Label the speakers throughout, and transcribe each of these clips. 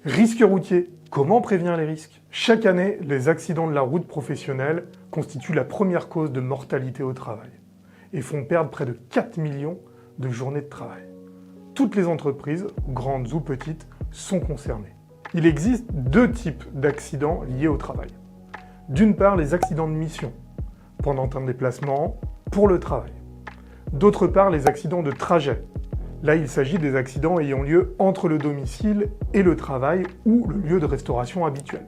Speaker 1: Risques routiers. Comment prévenir les risques? Chaque année, les accidents de la route professionnelle constituent la première cause de mortalité au travail et font perdre près de 4 millions de journées de travail. Toutes les entreprises, grandes ou petites, sont concernées. Il existe deux types d'accidents liés au travail. D'une part, les accidents de mission, pendant un déplacement, pour le travail. D'autre part, les accidents de trajet. Là, il s'agit des accidents ayant lieu entre le domicile et le travail ou le lieu de restauration habituel.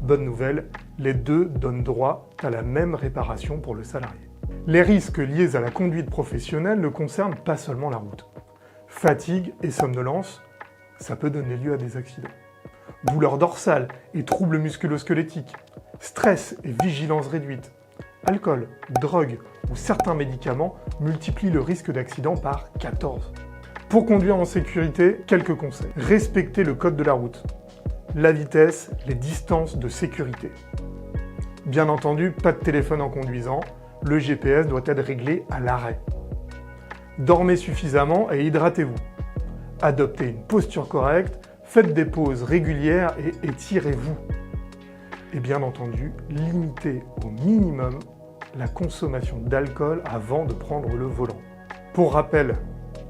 Speaker 1: Bonne nouvelle, les deux donnent droit à la même réparation pour le salarié. Les risques liés à la conduite professionnelle ne concernent pas seulement la route. Fatigue et somnolence, ça peut donner lieu à des accidents. Douleurs dorsales et troubles musculo-squelettiques, stress et vigilance réduite, alcool, drogue ou certains médicaments multiplient le risque d'accident par 14. Pour conduire en sécurité, quelques conseils. Respectez le code de la route, la vitesse, les distances de sécurité. Bien entendu, pas de téléphone en conduisant, le GPS doit être réglé à l'arrêt. Dormez suffisamment et hydratez-vous. Adoptez une posture correcte, faites des pauses régulières et étirez-vous. Et bien entendu, limitez au minimum la consommation d'alcool avant de prendre le volant. Pour rappel,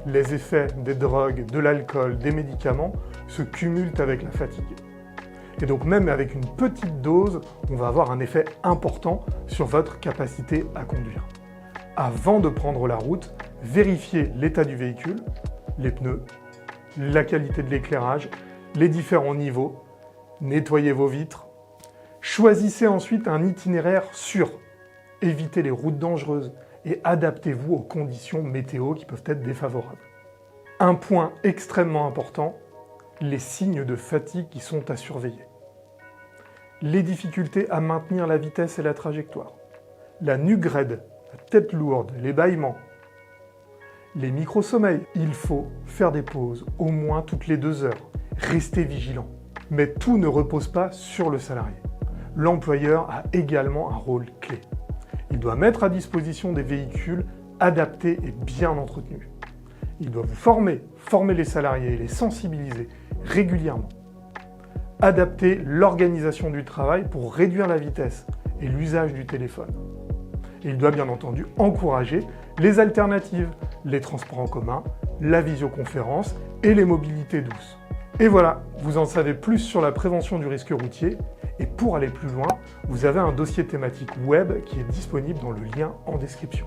Speaker 1: les effets des drogues, de l'alcool, des médicaments se cumulent avec la fatigue. Et donc même avec une petite dose, on va avoir un effet important sur votre capacité à conduire. Avant de prendre la route, vérifiez l'état du véhicule, les pneus, la qualité de l'éclairage, les différents niveaux, nettoyez vos vitres. Choisissez ensuite un itinéraire sûr, évitez les routes dangereuses et adaptez-vous aux conditions météo qui peuvent être défavorables. Un point extrêmement important, les signes de fatigue qui sont à surveiller. Les difficultés à maintenir la vitesse et la trajectoire, la nuque raide, la tête lourde, les bâillements, les micro-sommeils. Il faut faire des pauses au moins toutes les 2 heures, restez vigilant. Mais tout ne repose pas sur le salarié. L'employeur a également un rôle clé. Il doit mettre à disposition des véhicules adaptés et bien entretenus. Il doit vous former les salariés et les sensibiliser régulièrement. Adapter l'organisation du travail pour réduire la vitesse et l'usage du téléphone. Et il doit bien entendu encourager les alternatives, les transports en commun, la visioconférence et les mobilités douces. Et voilà, vous en savez plus sur la prévention du risque routier. Et pour aller plus loin, vous avez un dossier thématique web qui est disponible dans le lien en description.